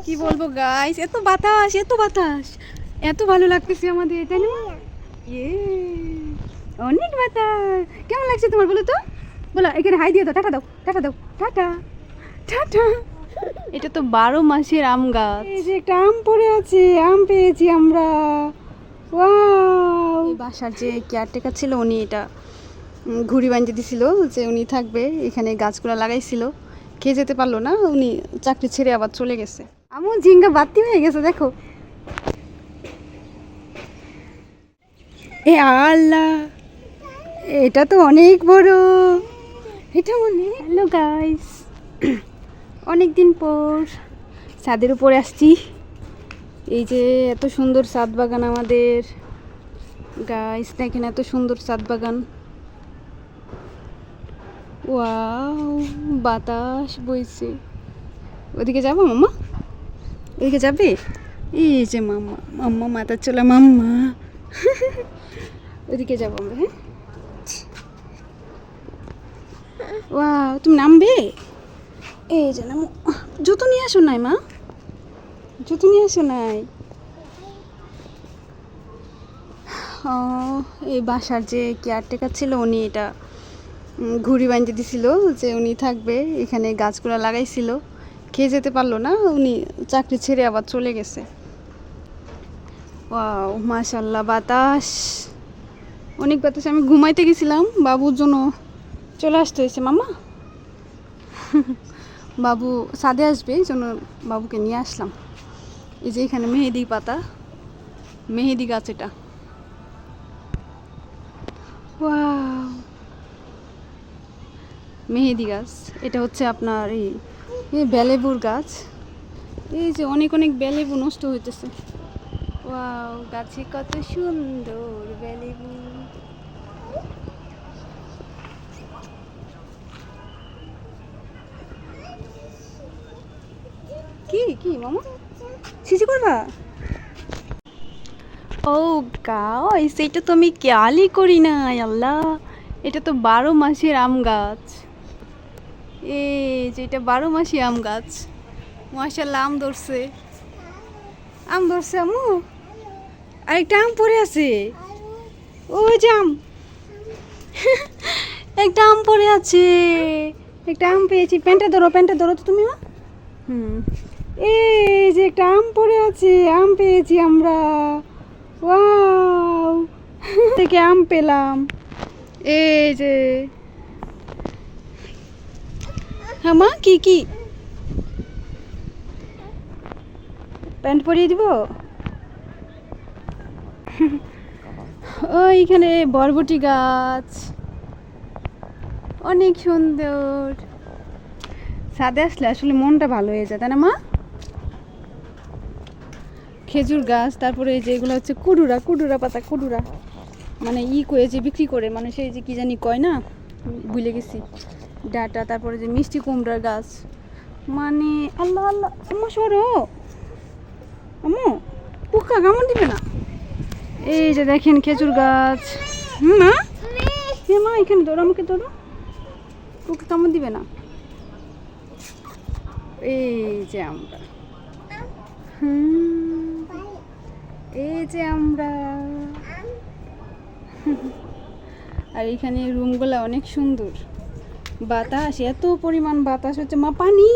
কি বলবো গাইস, এত বাতাস এত বাতাস, এত ভালো লাগতেছে আমাদের, তাই না? ইয়ে, অনেক বাতাস। কেমন লাগছে তোমার বলো তো? বলো, এখানে হাই দিয়ে দাও, টাটা দাও, টাটা দাও, টাটা টাটা। এটা তো 12 মাসের আম গাছ। এই যে একটা আম পড়ে আছে, আম পেয়েছি আমরা। ওয়াও! এই বাসার যে কেয়ারটেকার ছিল উনি এটা ঘুড়ি বাঁধতে দিছিল যে উনি থাকবে এখানে, গাছগুলো লাগাইছিল, খেয়ে যেতে পারলো না, উনি চাকরি ছেড়ে আবার চলে গেছে। আমু ঝিঙ্গা বাতি হয়ে গেছে দেখো। এ আল্লাহ, এটা তো অনেক বড়, এটা অনেক। হ্যালো গাইস, অনেক দিন পর ছাদের উপরে আসছি। এই যে এত সুন্দর ছাদ বাগান আমাদের গাইস, দেখেন এত সুন্দর ছাদ বাগান। ওয়াও, বাতাস বইছে। ওদিকে যাবো মাম্মা? ওদিকে যাবে? এই যে মাম্মা, মাম্মা মাথা চলা মাম্মা। ওদিকে যাবো আমরা, হ্যাঁ? ওয়াও, তুমি নামবে? এই যে নামো। জুতো নিয়ে আসো নাই মা, জুতো নিয়ে আসো নাই। ও, এই বাসার যে কেয়ারটেকার ছিল উনি এটা ঘুড়ি বাঁধতে দিছিল যে উনি থাকবে এখানে, গাছগুলো লাগাইছিল, খেয়ে যেতে পারলো না, উনি চাকরি ছেড়ে আবার চলে গেছে। ওয়াও, মাশাল্লাহ, বাতাস, অনেক বাতাস। আমি ঘুমাইতে গেছিলাম, বাবুর জন্য চলে আসতে হয়েছে মামা। বাবু ছাদে আসবে এই জন্য বাবুকে নিয়ে আসলাম। এই যে এখানে মেহেদি পাতা, মেহেদি গাছ, এটা ওয়াও, মেহেদি গাছ। এটা হচ্ছে আপনার এই বেলেবুর গাছ। এই যে অনেক অনেক বেলেবু নষ্ট হইতেছে। ওয়াও, গাছে কত সুন্দর বেলেবু। কি কি মামা, সিসি করবা? ও গাইস, এটা তো আমি খেয়ালই করি নাই, আল্লাহ, এটা তো 12 মাসের আম গাছ। এই যে এটা 12 মাসি আম গাছ। মাশাল্লাহ, আম ধরছে, আম ধরছে আমু। আরেকটা আম পড়ে আছে, ওই যে আম। একটা আম পড়ে আছে, একটা আম পেয়েছি। প্যান্টে ধরো, প্যান্টে ধরো তো তুমি মা। হুম, এই যে একটা আম পড়ে আছে, আম পেয়েছি আমরা। ওয়াও, থেকে আম পেলাম। এই যে, হ্যাঁ মা, কি কি প্যান্ট পরিয়ে দিব? ওইখানে বরবটি গাছ, অনেক সুন্দর। ছাদে আসলে আসলে মনটা ভালো হয়ে যায়, তাই না মা? খেজুর গাছ, তারপরে এই যে এগুলো হচ্ছে কুডুরা, কুডুরা পাতা, কুডুরা মানে করে যে বিক্রি করে, মানে সেই যে কি জানি কয় না, ভুলে গেছি, ডাটা। তারপরে যে মিষ্টি কুমড়ার গাছ, মানে আল্লাহ আল্লাহ, আম্মা সরো, আম্মু পোকা কামড় দিবে না। এই যে দেখেন খেজুর গাছ। মা, হ্যাঁ মা, এখানে ধরো, আমাকে ধরো, পোকা কামড় দিবে না। এই যে আমরা, এই যে আমরা। আর এখানে রুমগুলো অনেক সুন্দর, বাতাস, এত পরিমাণ বাতাস হচ্ছে মা। পানি,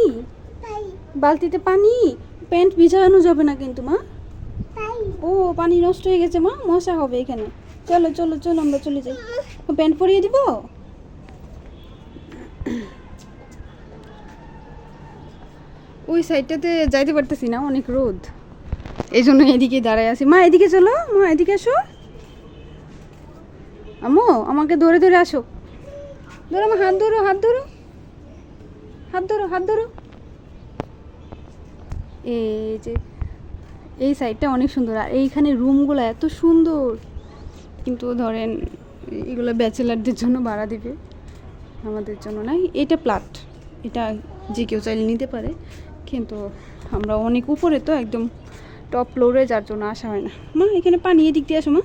বালতিতে পানি, প্যান্ট ভিজানো যাবে না কিন্তু মা। ও, পানি নষ্ট হয়ে গেছে মা, মশা হবে এখানে। চলো চলো চলো, আমরা চলে যাই। প্যান্ট পরিয়ে দিব। ওই সাইডটাতে যাইতে পারতেছি না, অনেক রোদ, এই জন্য এদিকে দাঁড়ায় আছি। মা এদিকে চলো, মা এদিকে আসো। আম্মু আমাকে ধরে ধরে আসো, ধরো আমার হাত ধরো, হাত ধরো, হাত ধরো, হাত ধরো। এই যে এই সাইডটা অনেক সুন্দর, আর এইখানে রুমগুলো এত সুন্দর, কিন্তু ধরেন এগুলো ব্যাচেলারদের জন্য ভাড়া দিবে, আমাদের জন্য নাই। এটা প্লাট, এটা যে কেউ চাইলে নিতে পারে, কিন্তু আমরা অনেক উপরে তো, একদম টপ ফ্লোরে, যার জন্য আসা হয় না। মা এখানে পানি, এদিক দিয়ে আসো মা।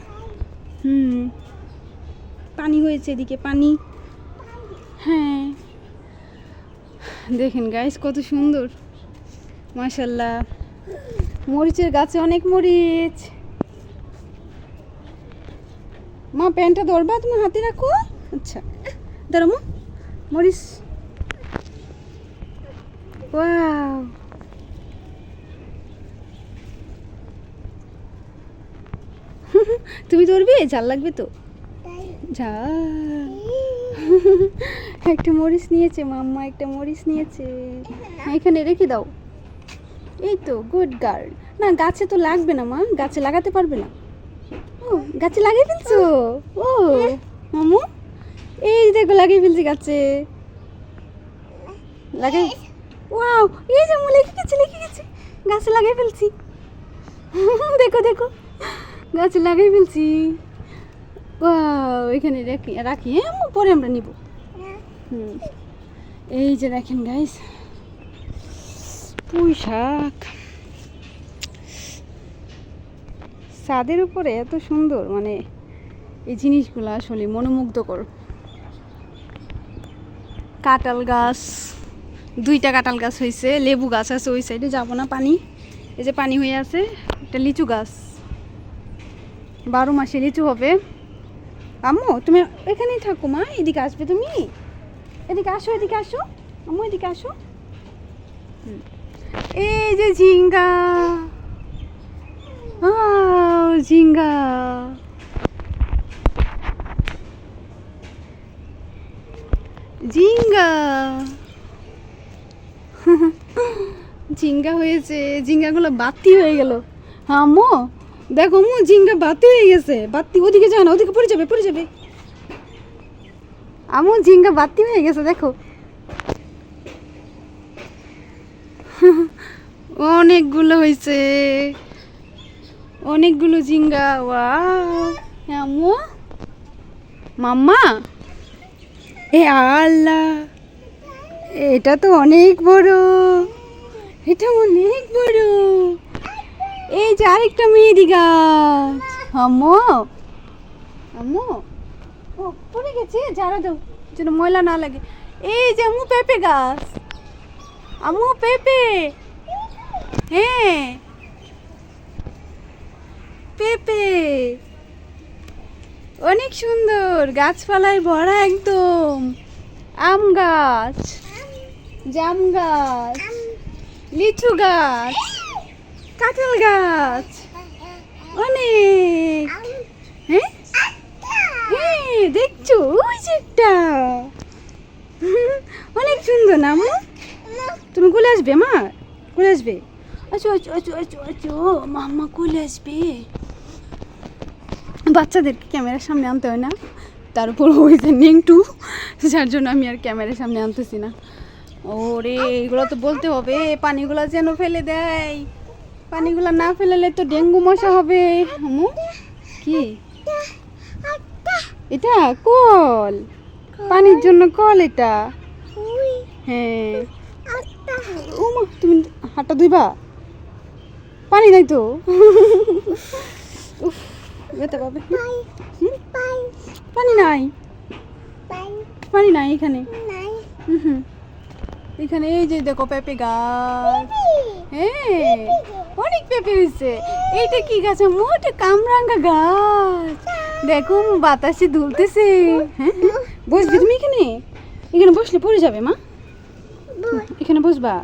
পানি হয়েছে এদিকে, পানি। হ্যাঁ, দেখেন গাইস কত সুন্দর, মাশাল্লাহ, মরিচের গাছে অনেক মরিচ। মা প্যান্টটা ধরবা, তুমি হাতে রাখো। আচ্ছা ধরো মা, মরিচ। ওয়াও, তুমি ধরবে? ঝাল লাগবে তো, ঝাল। একটা মরিচ নিয়েছে মাম্মা, একটা মরিচ নিয়েছে। এখানে রেখে দাও। এই তো, গুড গার্ল। না গাছে তো লাগবে না মা, গাছে লাগাতে পারবে না। ও গাছে লাগিয়ে ফেলছো? ও মামু, এই দেখো লাগিয়ে ফেলছি গাছে, লাগাই। ওয়াও, এই যে লিখে গেছে, লিখে গেছে, গাছে লাগিয়ে ফেলছি। দেখো দেখো, গাছে লাগিয়ে ফেলছি। ওয়াও, এখানে রাখি রাখি, হ্যাঁ পরে আমরা নিব। এই যে দেখেন গাইস, পুঁই শাক ছাদের উপরে এত সুন্দর, মানে এই জিনিসগুলো আসলে মনোমুগ্ধকর। কাঁঠাল গাছ, 2টা কাঁঠাল গাছ হয়েছে, লেবু গাছ আছে ওই সাইডে, যাবো না পানি, এই যে পানি হয়ে আছে। একটা লিচু গাছ, 12 মাসে লিচু হবে। আম্মু তুমি এখানেই থাকো মা, এদিকে আসবে তুমি, এদিকে আসো, এদিকে আসো আম্মু, এদিকে আসো। এই যে ঝিঙ্গা, ঝিঙ্গা, ঝিঙ্গা, ঝিঙ্গা হয়েছে। ঝিঙ্গাগুলো বাতি হয়ে গেল। আম্মু দেখো আম্মু, ঝিঙ্গা বাতি হয়ে গেছে। বাতি ওদিকে যায় না, ওদিকে পড়ে যাবে, পড়ে যাবে। আম্মু ঝিঙ্গা বাতি হয়ে গেছে দেখো। অনেকগুলো হয়েছে, অনেকগুলো ঝিঙ্গা। ওয়াও আম্মু, মাম্মা, এ আল্লাহ, এটা তো অনেক বড়, এটা অনেক বড়। এই যে আরেকটা মেহেদি গাছ। আম্মু, আম্মু, ও পড়ে গেছে, ঝাড়া দাও যেন ময়লা না লাগে। এই যে আম্মু পেঁপে গাছ, আম্মু পেঁপে, হ্যাঁ পেঁপে, অনেক সুন্দর, গাছপালায় ভরা একদম। আম গাছ, জাম গাছ, লিচু গাছ, কাঁঠাল গাছ, অনেক। হ্যাঁ হ্যাঁ, দেখছো ওই যে একটা, অনেক সুন্দর না আম্মু? তুমি কোলে আসবে মা, কোলে আসবে? আচ্ছা আচ্ছা আচ্ছা আচ্ছা আচ্ছা, মাম্মা কোলে আসবে। বাচ্চাদেরকে ক্যামেরার সামনে আনতে হয় না, তার উপর হয়েছে নেংটু, যার জন্য আমি আর ক্যামেরার সামনে আনতেছি না। ওরে এগুলো তো বলতে হবে, পানিগুলো যেন ফেলে দেয়, পানিগুলো না ফেলালে তো ডেঙ্গু মশা হবে। আম্মু কি এটা? কল, পানির জন্য কল এটা। হ্যাঁ, ও মা তুমি হাতটা ধুইবা, পানি নাই তো। যেতে পাবে, পানি নাই, পানি নাই এখানে। এখানে এই যে দেখো পেঁপে গাছ, হ্যাঁ অনেক পেঁপে হয়েছে। এইটা কি গাছ? মোটে কামরাঙ্গা গাছ, দেখো বাতাসে দুলতেছে। হ্যাঁ বসবি তুমি এখানে? এখানে বসলে পড়ে যাবে মা, এখানে বসবা।